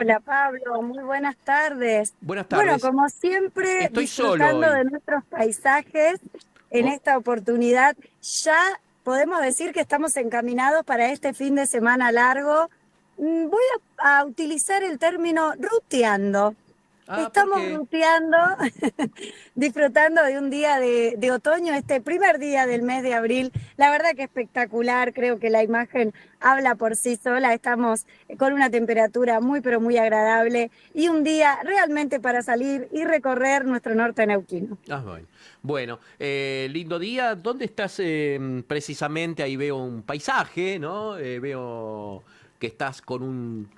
Hola Pablo, muy buenas tardes. Buenas Bueno, tardes. como siempre, Estoy solo disfrutando hoy. de nuestros paisajes, en Oh, esta oportunidad ya podemos decir que estamos encaminados para este fin de semana largo. Voy a utilizar el término ruteando. ¿por Estamos qué? ruteando, disfrutando de un día de otoño, este primer día del mes de abril. La verdad que espectacular, creo que la imagen habla por sí sola. Estamos con una temperatura muy, pero muy agradable y un día realmente para salir y recorrer nuestro norte neuquino. Bueno. Bueno, lindo día. ¿Dónde estás precisamente? Ahí veo un paisaje, ¿no? Veo que estás con un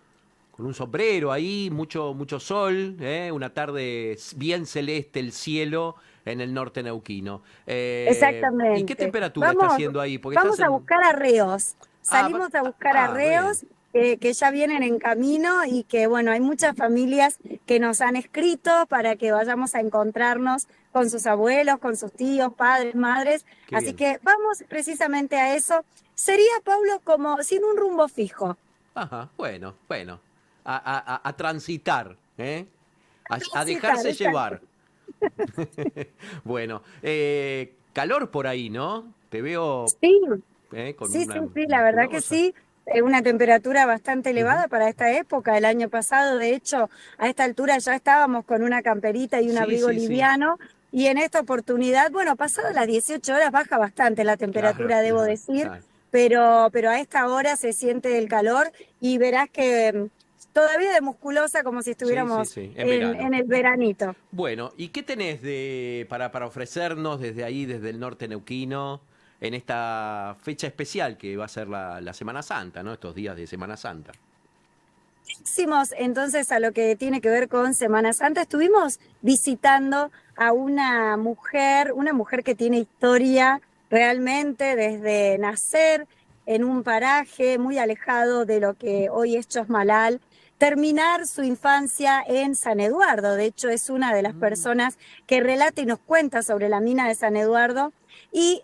sombrero ahí, mucho sol, ¿eh? Una tarde bien celeste el cielo en el norte neuquino. ¿Y qué Exactamente. temperatura está Vamos, haciendo ahí? Porque estás vamos a en... buscar arreos. Salimos a buscar Bien. arreos que ya vienen en camino y que, bueno, hay muchas familias que nos han escrito para que vayamos a encontrarnos con sus abuelos, con sus tíos, padres, madres. Qué Así bien. que vamos precisamente a eso. Sería, Pablo, como sin un rumbo fijo. Ajá, bueno. A transitar, ¿eh? A Citar, dejarse exacto. llevar. Bueno, calor por ahí, ¿no? Te veo Sí, con sí, sí, una sí, la verdad que musculosa. sí. Una temperatura bastante Ujú. elevada para esta época. El año pasado, de hecho, a esta altura ya estábamos con una camperita y un Sí, abrigo sí, sí. liviano. Y en esta oportunidad, bueno, pasadas las 18 horas baja bastante la Claro, temperatura, debo claro, decir, claro. pero a esta hora se siente el calor y verás que todavía de musculosa como si Sí, sí, estuviéramos sí. En verano. en el veranito. Bueno, ¿y qué tenés para ofrecernos desde ahí, desde el norte neuquino, en esta fecha especial que va a ser la Semana Santa, ¿no? Estos días de Semana Santa. Próximos entonces a lo que tiene que ver con Semana Santa, estuvimos visitando a una mujer que tiene historia realmente desde nacer en un paraje muy alejado de lo que hoy es Chosmalal, terminar su infancia en San Eduardo. De hecho, es una de las Mm. personas que relata y nos cuenta sobre la mina de San Eduardo y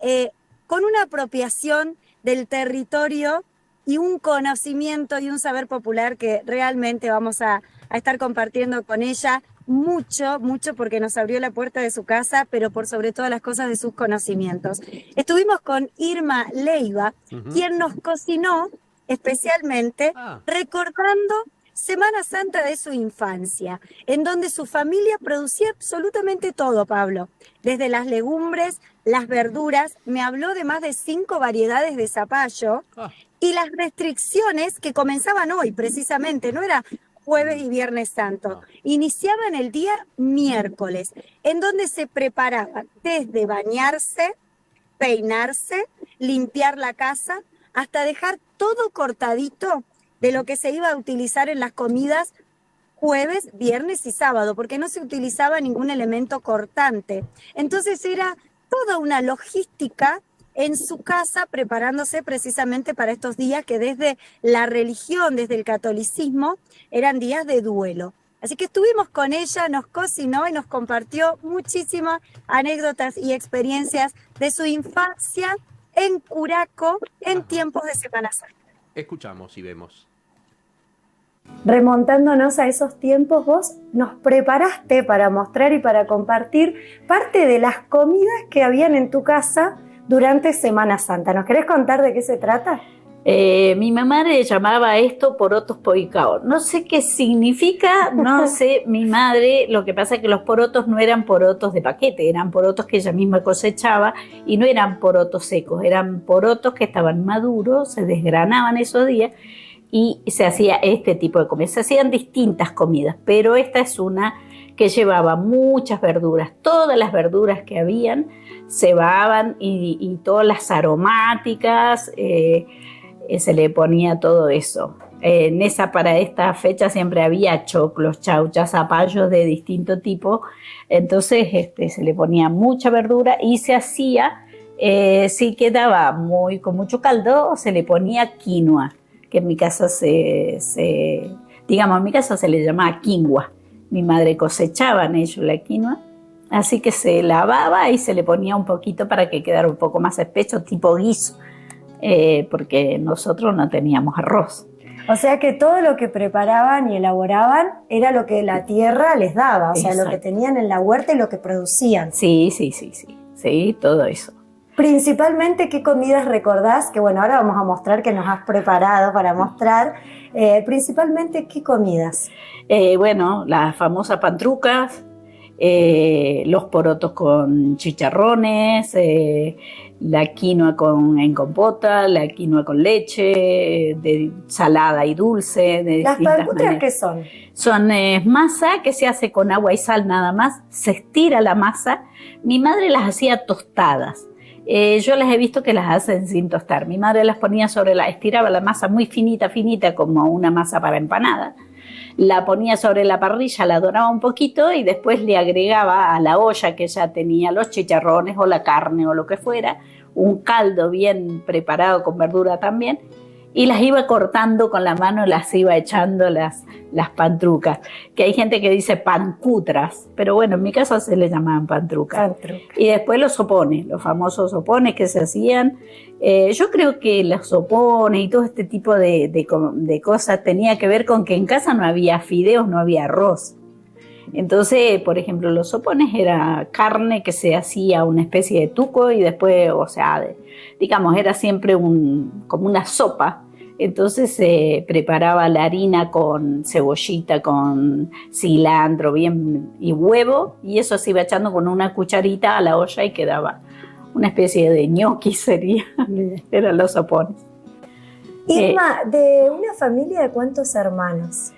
con una apropiación del territorio y un conocimiento y un saber popular que realmente vamos a estar compartiendo con ella mucho, mucho porque nos abrió la puerta de su casa, pero por sobre todas las cosas de sus conocimientos. Estuvimos con Irma Leiva, Ujú. quien nos cocinó especialmente Ah, recordando Semana Santa de su infancia, en donde su familia producía absolutamente todo, Pablo, desde las legumbres, las verduras, me habló de más de 5 variedades de zapallo, ah. y las restricciones que comenzaban hoy, precisamente, no era jueves Mm, y viernes santo, no. iniciaban el día miércoles, en donde se preparaban desde bañarse, peinarse, limpiar la casa, hasta dejar todo cortadito de lo Ujú. que se iba a utilizar en las comidas jueves, viernes y sábado, porque no se utilizaba ningún elemento cortante. Entonces era toda una logística en su casa preparándose precisamente para estos días que desde la religión, desde el catolicismo, eran días de duelo. Así que estuvimos con ella, nos cocinó y nos compartió muchísimas anécdotas y experiencias de su infancia en Curaco en Ajá. tiempos de Semana Santa. Escuchamos y vemos. Remontándonos a esos tiempos, vos nos preparaste para mostrar y para compartir parte de las comidas que habían en tu casa durante Semana Santa. ¿Nos querés contar de qué se trata? Mi mamá le llamaba a esto porotos poicao. No sé qué significa, no sé, mi madre, lo que pasa es que los porotos no eran porotos de paquete, eran porotos que ella misma cosechaba y no eran porotos secos, eran porotos que estaban maduros, se desgranaban esos días y se hacía este tipo de comida. Se hacían distintas comidas, pero esta es una que llevaba muchas verduras, todas las verduras que habían se cebaban y todas las aromáticas, se le ponía todo eso. Para esta fecha siempre había choclos, chauchas, zapallos de distinto tipo, entonces se le ponía mucha verdura y se hacía, si quedaba con mucho caldo, se le ponía quinoa, que en mi casa digamos, en mi casa se le llamaba quingua. Mi madre cosechaban ellos la quinoa, así que se lavaba y se le ponía un poquito para que quedara un poco más espeso, tipo guiso, porque nosotros no teníamos arroz. O sea que todo lo que preparaban y elaboraban era lo que la tierra les daba, o sea, lo que tenían en la huerta y lo que producían. Sí, todo eso. Principalmente, ¿qué comidas recordás? Que bueno, ahora vamos a mostrar que nos has preparado para mostrar. Principalmente, ¿qué comidas? Bueno, las famosas pantrucas, los porotos con chicharrones, la quinoa en compota, la quinoa con leche, de salada y dulce. De ¿Las pantrucas qué son? Son masa que se hace con agua y sal nada más, se estira la masa. Mi madre las hacía tostadas. Yo las he visto que las hacen sin tostar. Mi madre las ponía estiraba la masa muy finita, como una masa para empanada. La ponía sobre la parrilla, la doraba un poquito y después le agregaba a la olla que ya tenía los chicharrones o la carne o lo que fuera, un caldo bien preparado con verdura también, y las iba cortando con la mano, las iba echando las pantrucas, que hay gente que dice pancutras, pero bueno, en mi casa se le llamaban pantrucas. Y después los sopones, los famosos sopones que se hacían. Yo creo que los sopones y todo este tipo de cosas tenía que ver con que en casa no había fideos, no había arroz. Entonces, por ejemplo, los sopones era carne que se hacía una especie de tuco y después, o sea, digamos, era siempre como una sopa. Entonces se preparaba la harina con cebollita, con cilantro bien y huevo, y eso se iba echando con una cucharita a la olla y quedaba una especie de ñoqui sería. Eran los sopones. Irma, ¿de una familia de cuántos hermanos?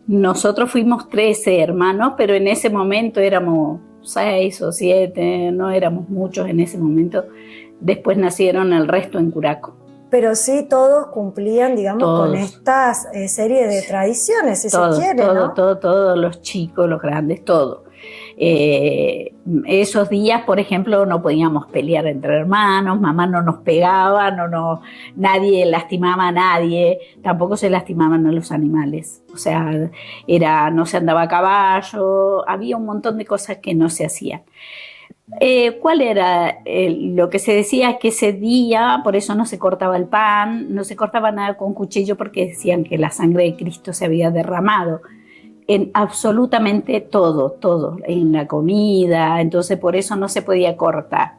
Nosotros fuimos 13 hermanos, pero en ese momento éramos 6 o 7, no éramos muchos en ese momento. Después nacieron el resto en Curaco. Pero sí, todos cumplían, digamos, con estas serie de tradiciones, si se quiere, ¿no? Todos los chicos, los grandes, todo. Esos días, por ejemplo, no podíamos pelear entre hermanos, mamá no nos pegaba, nadie lastimaba a nadie, tampoco se lastimaban a los animales. O sea, no se andaba a caballo, había un montón de cosas que no se hacían. ¿Cuál era lo que se decía? Que ese día, por eso no se cortaba el pan, no se cortaba nada con cuchillo porque decían que la sangre de Cristo se había derramado en absolutamente todo, en la comida, entonces por eso no se podía cortar.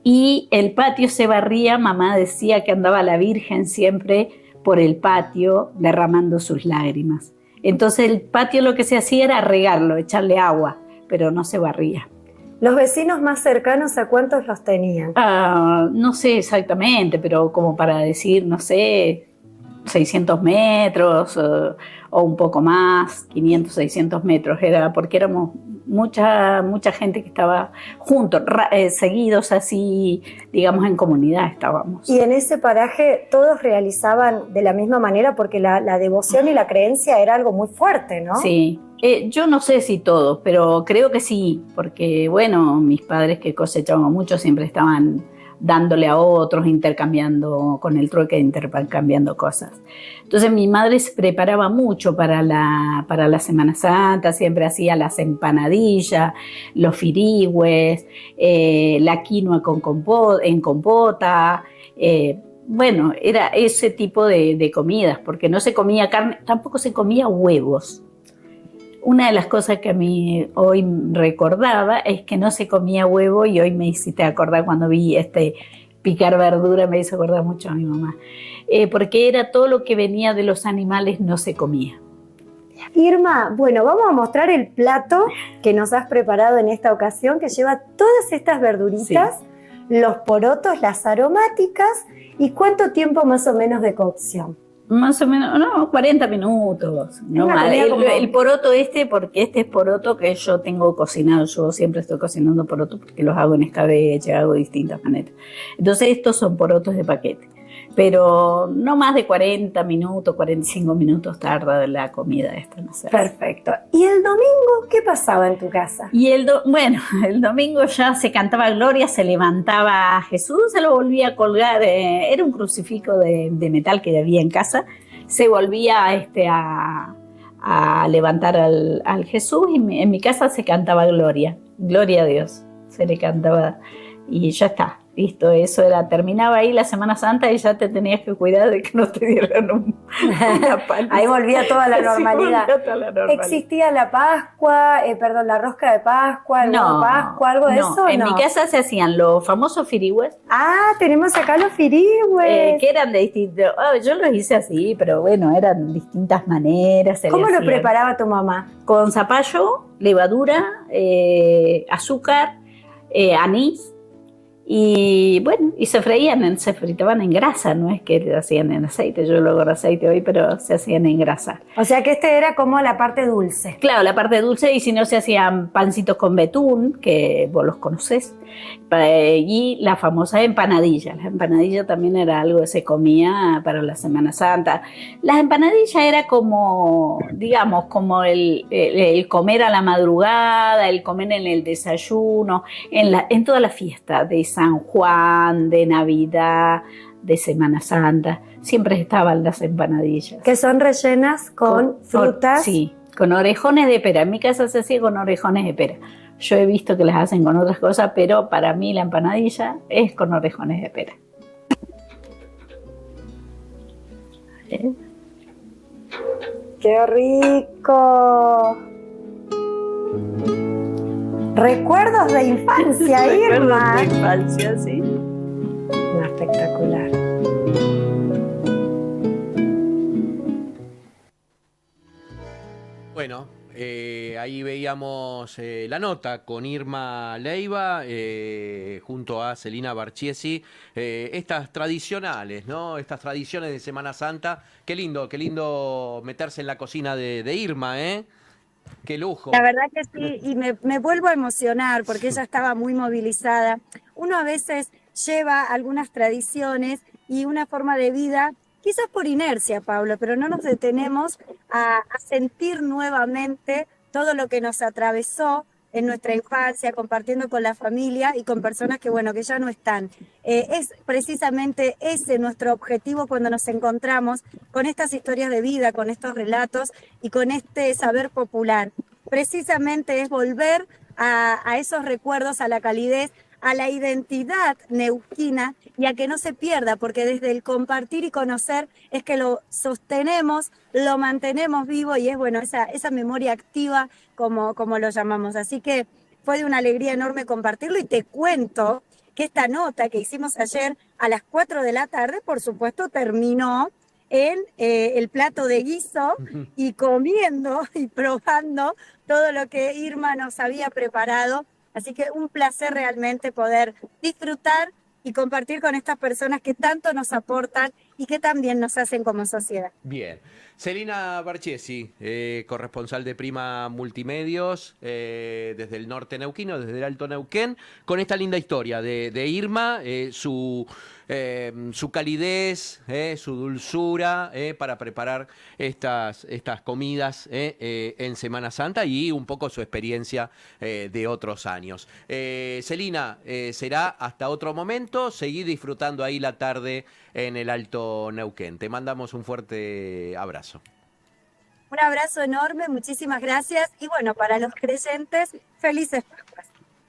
Y el patio se barría, mamá decía que andaba la Virgen siempre por el patio derramando sus lágrimas. Entonces el patio lo que se hacía era regarlo, echarle agua, pero no se barría. ¿Los vecinos más cercanos a cuántos los tenían? No sé exactamente, pero como para decir, no sé, 600 metros o un poco más, 500, 600 metros, era porque éramos mucha gente que estaba juntos, seguidos así, digamos, en comunidad estábamos. Y en ese paraje todos realizaban de la misma manera porque la devoción y la creencia era algo muy fuerte, ¿no? Sí. Yo no sé si todos, pero creo que sí, porque bueno, mis padres que cosechaban mucho siempre estaban dándole a otros, intercambiando con el trueque, intercambiando cosas. Entonces mi madre se preparaba mucho para la Semana Santa, siempre hacía las empanadillas, los firigües, la quinoa en compota, bueno, era ese tipo de comidas, porque no se comía carne, tampoco se comía huevos. Una de las cosas que a mí hoy recordaba es que no se comía huevo y hoy me hiciste acordar cuando vi picar verdura, me hizo acordar mucho a mi mamá, porque era todo lo que venía de los animales no se comía. Irma, bueno, vamos a mostrar el plato que nos has preparado en esta ocasión, que lleva todas estas verduritas, sí, los porotos, las aromáticas, y ¿cuánto tiempo más o menos de cocción? Más o menos, 40 minutos. No mal. El poroto porque este es poroto que yo tengo cocinado. Yo siempre estoy cocinando porotos porque los hago en escabeche, hago de distintas maneras. Entonces estos son porotos de paquete. Pero no más de 40 minutos, 45 minutos tarda la comida esta. No sé. Perfecto. ¿Y el domingo qué pasaba en tu casa? Y el domingo ya se cantaba Gloria, se levantaba Jesús, se lo volvía a colgar, era un crucifijo de metal que había en casa, se volvía a levantar al Jesús y en mi casa se cantaba Gloria a Dios, se le cantaba y ya está. Listo, eso era, terminaba ahí la Semana Santa y ya te tenías que cuidar de que no te dieran una paliza. Ahí volvía toda la normalidad. Sí, volvía toda la normalidad. ¿Existía la Pascua, la rosca de Pascua, el huevo de Pascua, algo de eso? En mi casa se hacían los famosos firigües. Ah, tenemos acá los firigües. Que eran de distintos. Yo los hice así, pero bueno, eran distintas maneras. ¿Cómo lo preparaba tu mamá? Con zapallo, levadura, azúcar, anís. Y bueno, y se freían, se fritaban en grasa, no es que se hacían en aceite, yo lo hago en aceite hoy, pero se hacían en grasa. O sea que era como la parte dulce. Claro, la parte dulce, y si no se hacían pancitos con betún, que vos los conocés, y la famosa empanadilla. La empanadilla también era algo que se comía para la Semana Santa. Las empanadillas era como, digamos, como el comer a la madrugada, el comer en el desayuno, en toda la fiesta de San Juan, de Navidad, de Semana Santa, siempre estaban las empanadillas. Que son rellenas con frutas. Sí, con orejones de pera. En mi casa se hacía con orejones de pera. Yo he visto que las hacen con otras cosas, pero para mí la empanadilla es con orejones de pera. ¡Qué rico! Recuerdos de infancia, Irma. Recuerdos de infancia, sí. No, espectacular. Bueno, ahí veíamos la nota con Irma Leiva junto a Celina Barchiesi, estas tradicionales, ¿no? Estas tradiciones de Semana Santa. Qué lindo meterse en la cocina de Irma, ¿eh? Qué lujo. La verdad que sí, y me vuelvo a emocionar porque ella estaba muy movilizada. Uno a veces lleva algunas tradiciones y una forma de vida, quizás por inercia, Pablo, pero no nos detenemos a sentir nuevamente todo lo que nos atravesó en nuestra infancia, compartiendo con la familia y con personas que, bueno, que ya no están. Es precisamente ese nuestro objetivo cuando nos encontramos con estas historias de vida, con estos relatos y con este saber popular. Precisamente es volver a esos recuerdos, a la calidez, a la identidad neuquina y a que no se pierda, porque desde el compartir y conocer es que lo sostenemos, lo mantenemos vivo y es, bueno, esa memoria activa como lo llamamos. Así que fue de una alegría enorme compartirlo y te cuento que esta nota que hicimos ayer a las 4 de la tarde, por supuesto, terminó en el plato de guiso y comiendo y probando todo lo que Irma nos había preparado. Así que un placer realmente poder disfrutar y compartir con estas personas que tanto nos aportan y que también nos hacen como sociedad. Bien. Celina Barchiesi, corresponsal de Prima Multimedios, desde el norte neuquino, desde el Alto Neuquén, con esta linda historia de Irma, su calidez, su dulzura para preparar estas comidas en Semana Santa y un poco su experiencia de otros años. Celina, será hasta otro momento, seguí disfrutando ahí la tarde en el Alto Neuquén. Te mandamos un fuerte abrazo. Un abrazo enorme, muchísimas gracias y bueno, para los creyentes, felices Pascuas.